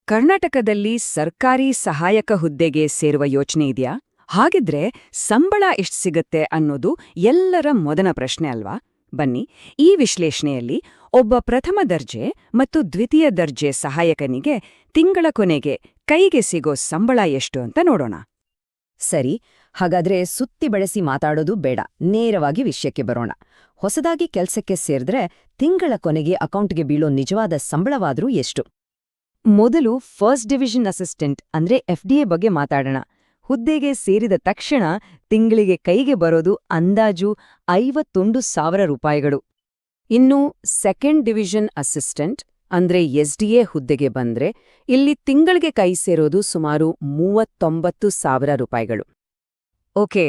ಕರ್ನಾಟಕದಲ್ಲಿ ಸರ್ಕಾರಿ ಸಹಾಯಕ ಹುದ್ದೆಗೆ ಸೇರುವ ಯೋಚನೆ ಇದೆಯಾ? ಹಾಗಿದ್ರೆ ಸಂಬಳ ಎಷ್ಟು ಸಿಗತ್ತೆ ಅನ್ನೋದು ಎಲ್ಲರ ಮೊದಲ ಪ್ರಶ್ನೆ ಅಲ್ವಾ? ಬನ್ನಿ, ಈ ವಿಶ್ಲೇಷಣೆಯಲ್ಲಿ ಒಬ್ಬ ಪ್ರಥಮ ದರ್ಜೆ ಮತ್ತು ದ್ವಿತೀಯ ದರ್ಜೆ ಸಹಾಯಕನಿಗೆ ತಿಂಗಳ ಕೊನೆಗೆ ಕೈಗೆ ಸಿಗೋ ಸಂಬಳ ಎಷ್ಟು ಅಂತ ನೋಡೋಣ. ಸರಿ, ಹಾಗಾದ್ರೆ ಸುತ್ತಿ ಬಳಸಿ ಮಾತಾಡೋದು ಬೇಡ, ನೇರವಾಗಿ ವಿಷಯಕ್ಕೆ ಬರೋಣ. ಹೊಸದಾಗಿ ಕೆಲ್ಸಕ್ಕೆ ಸೇರಿದ್ರೆ ತಿಂಗಳ ಕೊನೆಗೆ ಅಕೌಂಟ್ಗೆ ಬೀಳೋ ನಿಜವಾದ ಸಂಬಳವಾದ್ರೂ ಎಷ್ಟು? ಮೊದಲು ಫಸ್ಟ್ ಡಿವಿಷನ್ ಅಸಿಸ್ಟೆಂಟ್ ಅಂದ್ರೆ FDA ಬಗ್ಗೆ ಮಾತಾಡೋಣ. ಹುದ್ದೆಗೆ ಸೇರಿದ ತಕ್ಷಣ ತಿಂಗಳಿಗೆ ಕೈಗೆ ಬರೋದು ಅಂದಾಜು 51,000 ರೂಪಾಯಿಗಳು. ಇನ್ನು ಸೆಕೆಂಡ್ ಡಿವಿಷನ್ ಅಸಿಸ್ಟೆಂಟ್ ಅಂದ್ರೆ SDA ಹುದ್ದೆಗೆ ಬಂದ್ರೆ ಇಲ್ಲಿ ತಿಂಗಳಿಗೆ ಕೈ ಸೇರೋದು ಸುಮಾರು 39,000 ರೂಪಾಯಿಗಳು. ಓಕೆ,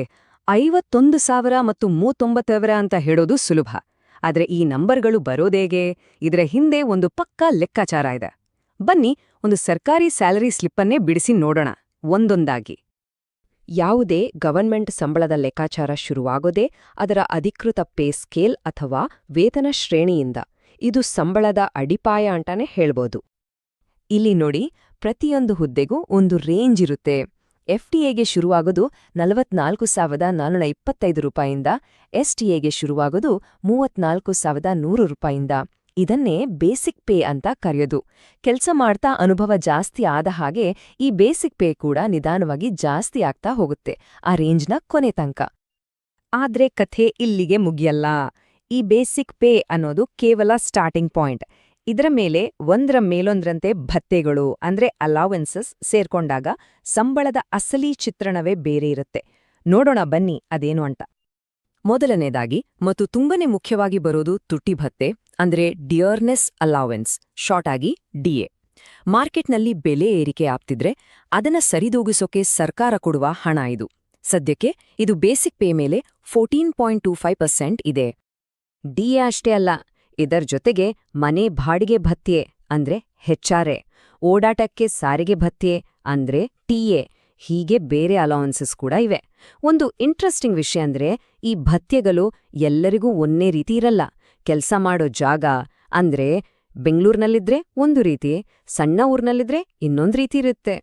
51,000 ಮತ್ತು 39,000 ಅಂತ ಹೇಳೋದು ಸುಲಭ. ಆದ್ರೆ ಈ ನಂಬರ್ಗಳು ಬರೋದೇಗೆ? ಇದರ ಹಿಂದೆ ಒಂದು ಪಕ್ಕಾ ಲೆಕ್ಕಾಚಾರ ಇದೆ. ಬನ್ನಿ, ಒಂದು ಸರ್ಕಾರಿ ಸ್ಯಾಲರಿ ಸ್ಲಿಪ್ಪನ್ನೇ ಬಿಡಿಸಿ ನೋಡೋಣ ಒಂದೊಂದಾಗಿ. ಯಾವುದೇ ಗವರ್ಮೆಂಟ್ ಸಂಬಳದ ಲೆಕ್ಕಾಚಾರ ಶುರುವಾಗೋದೇ ಅದರ ಅಧಿಕೃತ ಪೇ ಸ್ಕೇಲ್ ಅಥವಾ ವೇತನ ಶ್ರೇಣಿಯಿಂದ. ಇದು ಸಂಬಳದ ಅಡಿಪಾಯ ಅಂತಾನೆ ಹೇಳ್ಬೋದು. ಇಲ್ಲಿ ನೋಡಿ, ಪ್ರತಿಯೊಂದು ಹುದ್ದೆಗೂ ಒಂದು ರೇಂಜ್ ಇರುತ್ತೆ. FDAಗೆ ಶುರುವಾಗೋದು 44,425 ರೂಪಾಯಿಂದ, SDAಗೆ ಶುರುವಾಗೋದು 34,100 ರೂಪಾಯಿಂದ. ಇದನ್ನೇ ಬೇಸಿಕ್ ಪೇ ಅಂತ ಕರೆಯೋದು. ಕೆಲ್ಸ ಮಾಡ್ತಾ ಅನುಭವ ಜಾಸ್ತಿ ಆದ ಹಾಗೆ ಈ ಬೇಸಿಕ್ ಪೇ ಕೂಡ ನಿಧಾನವಾಗಿ ಜಾಸ್ತಿ ಆಗ್ತಾ ಹೋಗುತ್ತೆ ಆ ರೇಂಜ್ನ ಕೊನೆ ತನಕ. ಆದ್ರೆ ಕಥೆ ಇಲ್ಲಿಗೆ ಮುಗಿಯಲ್ಲ. ಈ ಬೇಸಿಕ್ ಪೇ ಅನ್ನೋದು ಕೇವಲ ಸ್ಟಾರ್ಟಿಂಗ್ ಪಾಯಿಂಟ್. ಇದರ ಮೇಲೆ ಒಂದರ ಮೇಲೊಂದ್ರಂತೆ ಭತ್ಯೆಗಳು ಅಂದ್ರೆ ಅಲೌವೆನ್ಸಸ್ ಸೇರ್ಕೊಂಡಾಗ ಸಂಬಳದ ಅಸಲಿ ಚಿತ್ರಣವೇ ಬೇರೆ ಇರುತ್ತೆ. ನೋಡೋಣ ಬನ್ನಿ ಅದೇನು ಅಂತ. ಮೊದಲನೇದಾಗಿ ಮತ್ತು ತುಂಬನೇ ಮುಖ್ಯವಾಗಿ ಬರೋದು ತುಟ್ಟಿ ಭತ್ಯೆ ಅಂದ್ರೆ ಡಿಯರ್ನೆಸ್ ಅಲೌವೆನ್ಸ್, ಶಾರ್ಟ್ ಆಗಿ DA. ಮಾರ್ಕೆಟ್ನಲ್ಲಿ ಬೆಲೆ ಏರಿಕೆ ಆಗ್ತಿದ್ರೆ ಅದನ್ನ ಸರಿದೂಗಿಸೋಕೆ ಸರ್ಕಾರ ಕೊಡುವ ಹಣ ಇದು. ಸದ್ಯಕ್ಕೆ ಇದು ಬೇಸಿಕ್ ಪೇ ಮೇಲೆ 14.25% ಇದೆ. DA ಅಷ್ಟೇ ಅಲ್ಲ, ಇದರ ಜೊತೆಗೆ ಮನೆ ಬಾಡಿಗೆ ಭತ್ಯೆ ಅಂದ್ರೆ HRA, ಓಡಾಟಕ್ಕೆ ಸಾರಿಗೆ ಭತ್ಯೆ ಅಂದ್ರೆ TA, ಹೀಗೆ ಬೇರೆ ಅಲೌವೆನ್ಸಸ್ ಕೂಡ ಇವೆ. ಒಂದು ಇಂಟ್ರೆಸ್ಟಿಂಗ್ ವಿಷಯ ಅಂದ್ರೆ ಈ ಭತ್ಯೆಗಳು ಎಲ್ಲರಿಗೂ ಒಂದೇ ರೀತಿ ಇರಲ್ಲ. ಕೆಲ್ಸ ಮಾಡೋ ಜಾಗ ಅಂದ್ರೆ ಬೆಂಗಳೂರಿನಲ್ಲಿದ್ರೆ ಒಂದು ರೀತಿ, ಸಣ್ಣ ಊರ್ನಲ್ಲಿದ್ರೆ ಇನ್ನೊಂದು ರೀತಿ ಇರುತ್ತೆ.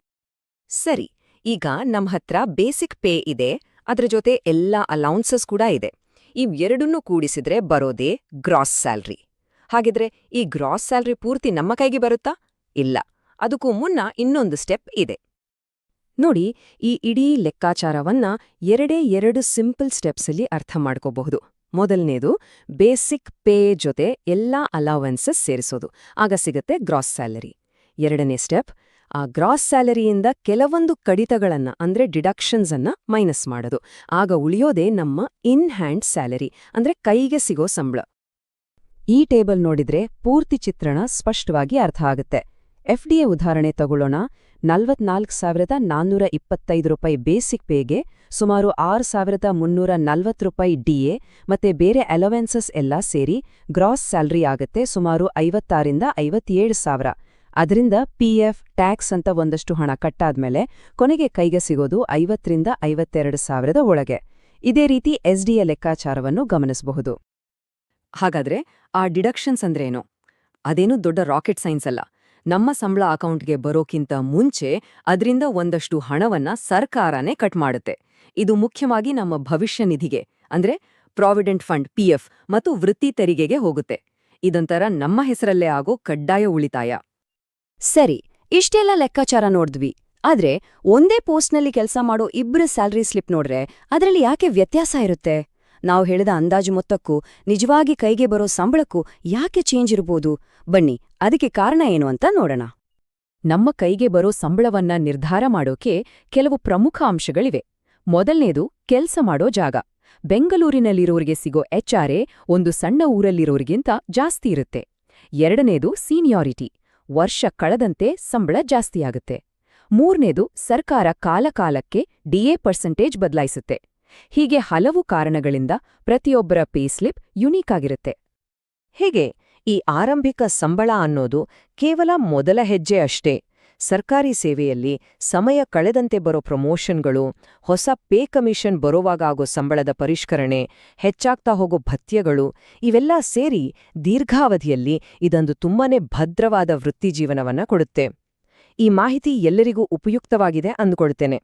ಸರಿ, ಈಗ ನಮ್ ಹತ್ರ ಬೇಸಿಕ್ ಪೇ ಇದೆ, ಅದ್ರ ಜೊತೆ ಎಲ್ಲ ಅಲೌನ್ಸಸ್ ಕೂಡ ಇದೆ. ಇವೆರಡನ್ನೂ ಕೂಡಿಸಿದ್ರೆ ಬರೋದೇ ಗ್ರಾಸ್ ಸ್ಯಾಲ್ರಿ. ಹಾಗಿದ್ರೆ ಈ ಗ್ರಾಸ್ ಸ್ಯಾಲ್ರಿ ಪೂರ್ತಿ ನಮ್ಮ ಕೈಗೆ ಬರುತ್ತಾ? ಇಲ್ಲ, ಅದಕ್ಕೂ ಮುನ್ನ ಇನ್ನೊಂದು ಸ್ಟೆಪ್ ಇದೆ. ನೋಡಿ, ಈ ಇಡೀ ಲೆಕ್ಕಾಚಾರವನ್ನ ಎರಡು ಸಿಂಪಲ್ ಸ್ಟೆಪ್ಸಲ್ಲಿ ಅರ್ಥ ಮಾಡ್ಕೋಬಹುದು. ಮೊದಲನೇದು ಬೇಸಿಕ್ ಪೇ ಜೊತೆ ಎಲ್ಲಾ ಅಲೌವೆನ್ಸಸ್ ಸೇರಿಸೋದು, ಆಗ ಸಿಗತ್ತೆ ಗ್ರಾಸ್ ಸ್ಯಾಲರಿ. ಎರಡನೇ ಸ್ಟೆಪ್, ಆ ಗ್ರಾಸ್ ಸ್ಯಾಲರಿಯಿಂದ ಕೆಲವೊಂದು ಕಡಿತಗಳನ್ನ ಅಂದ್ರೆ ಡಿಡಕ್ಷನ್ಸ್ ಅನ್ನ ಮೈನಸ್ ಮಾಡೋದು, ಆಗ ಉಳಿಯೋದೇ ನಮ್ಮ ಇನ್ ಹ್ಯಾಂಡ್ ಸ್ಯಾಲರಿ ಅಂದ್ರೆ ಕೈಗೆ ಸಿಗೋ ಸಂಬಳ. ಈ ಟೇಬಲ್ ನೋಡಿದ್ರೆ ಪೂರ್ತಿ ಚಿತ್ರಣ ಸ್ಪಷ್ಟವಾಗಿ ಅರ್ಥ ಆಗುತ್ತೆ. FDA ಉದಾಹರಣೆ ತಗೊಳ್ಳೋಣ. 44,425 ರೂಪಾಯಿ ಬೇಸಿಕ್ ಪೇಗೆ ಸುಮಾರು 6,340 ರೂಪಾಯಿ DA ಮತ್ತೆ ಬೇರೆ ಅಲೌವೆನ್ಸಸ್ ಎಲ್ಲ ಸೇರಿ ಗ್ರಾಸ್ ಸ್ಯಾಲರಿ ಆಗತ್ತೆ ಸುಮಾರು 56,000 ರಿಂದ 57,000. ಅದರಿಂದ PF, ಟ್ಯಾಕ್ಸ್ ಅಂತ ಒಂದಷ್ಟು ಹಣ ಕಟ್ಟಾದ್ಮೇಲೆ ಕೊನೆಗೆ ಕೈಗೆ ಸಿಗೋದು 50,000 ರಿಂದ 52,000 ಒಳಗೆ. ಇದೇ ರೀತಿ SDA ಲೆಕ್ಕಾಚಾರವನ್ನು ಗಮನಿಸಬಹುದು. ಹಾಗಾದ್ರೆ ಆ ಡಿಡಕ್ಷನ್ಸ್ ಅಂದ್ರೇನು? ಅದೇನು ದೊಡ್ಡ ರಾಕೆಟ್ ಸೈನ್ಸ್ ಅಲ್ಲ. ನಮ್ಮ ಸಂಬಳ ಅಕೌಂಟ್ಗೆ ಬರೋಕ್ಕಿಂತ ಮುಂಚೆ ಅದರಿಂದ ಒಂದಷ್ಟು ಹಣವನ್ನ ಸರ್ಕಾರನೇ ಕಟ್ ಮಾಡುತ್ತೆ. ಇದು ಮುಖ್ಯವಾಗಿ ನಮ್ಮ ಭವಿಷ್ಯ ನಿಧಿಗೆ ಅಂದ್ರೆ ಪ್ರಾವಿಡೆಂಟ್ ಫಂಡ್ PF ಮತ್ತು ವೃತ್ತಿ ತೆರಿಗೆಗೆ ಹೋಗುತ್ತೆ. ಇದೊಂಥರ ನಮ್ಮ ಹೆಸರಲ್ಲೇ ಆಗೋ ಕಡ್ಡಾಯ ಉಳಿತಾಯ. ಸರಿ, ಇಷ್ಟೆಲ್ಲ ಲೆಕ್ಕಾಚಾರ ನೋಡಿದ್ವಿ. ಆದ್ರೆ ಒಂದೇ ಪೋಸ್ಟ್ನಲ್ಲಿ ಕೆಲಸ ಮಾಡೋ ಇಬ್ರು ಸ್ಯಾಲರಿ ಸ್ಲಿಪ್ ನೋಡ್ರೆ ಅದರಲ್ಲಿ ಯಾಕೆ ವ್ಯತ್ಯಾಸ ಇರುತ್ತೆ? ನಾವು ಹೇಳಿದ ಅಂದಾಜು ಮೊತ್ತಕ್ಕೂ ನಿಜವಾಗಿ ಕೈಗೆ ಬರೋ ಸಂಬಳಕ್ಕೂ ಯಾಕೆ ಚೇಂಜ್ ಇರ್ಬೋದು? ಬನ್ನಿ, ಅದಕ್ಕೆ ಕಾರಣ ಏನು ಅಂತ ನೋಡೋಣ. ನಮ್ಮ ಕೈಗೆ ಬರೋ ಸಂಬಳವನ್ನ ನಿರ್ಧಾರ ಮಾಡೋಕೆ ಕೆಲವು ಪ್ರಮುಖ ಅಂಶಗಳಿವೆ. ಮೊದಲನೇದು ಕೆಲ್ಸ ಮಾಡೋ ಜಾಗ. ಬೆಂಗಳೂರಿನಲ್ಲಿರೋರಿಗೆ ಸಿಗೋ HRA ಒಂದು ಸಣ್ಣ ಊರಲ್ಲಿರೋರಿಗಿಂತ ಜಾಸ್ತಿ ಇರುತ್ತೆ. ಎರಡನೇದು ಸೀನಿಯಾರಿಟಿ, ವರ್ಷ ಕಳೆದಂತೆ ಸಂಬಳ ಜಾಸ್ತಿಯಾಗುತ್ತೆ. ಮೂರನೇದು ಸರ್ಕಾರ ಕಾಲಕಾಲಕ್ಕೆ DA ಪರ್ಸೆಂಟೇಜ್ ಬದಲಾಯಿಸುತ್ತೆ. ಹೀಗೆ ಹಲವು ಕಾರಣಗಳಿಂದ ಪ್ರತಿಯೊಬ್ಬರ ಪೇ ಸ್ಲಿಪ್ ಯುನೀಕ್ ಆಗಿರುತ್ತೆ. ಹೀಗೆ ಈ ಆರಂಭಿಕ ಸಂಬಳ ಅನ್ನೋದು ಕೇವಲ ಮೊದಲ ಹೆಜ್ಜೆ ಅಷ್ಟೇ. ಸರ್ಕಾರಿ ಸೇವೆಯಲ್ಲಿ ಸಮಯ ಕಳೆದಂತೆ ಬರೋ ಪ್ರಮೋಷನ್ಗಳು, ಹೊಸ ಪೇ ಕಮಿಷನ್ ಬರೋವಾಗ ಆಗೋ ಸಂಬಳದ ಪರಿಷ್ಕರಣೆ, ಹೆಚ್ಚಾಗ್ತಾ ಹೋಗೋ ಭತ್ಯೆಗಳು ಇವೆಲ್ಲ ಸೇರಿ ದೀರ್ಘಾವಧಿಯಲ್ಲಿ ಇದೊಂದು ತುಂಬಾನೇ ಭದ್ರವಾದ ವೃತ್ತಿಜೀವನವನ್ನ ಕೊಡುತ್ತೆ. ಈ ಮಾಹಿತಿ ಎಲ್ಲರಿಗೂ ಉಪಯುಕ್ತವಾಗಿದೆ ಅಂದುಕೊಳ್ತೇನೆ.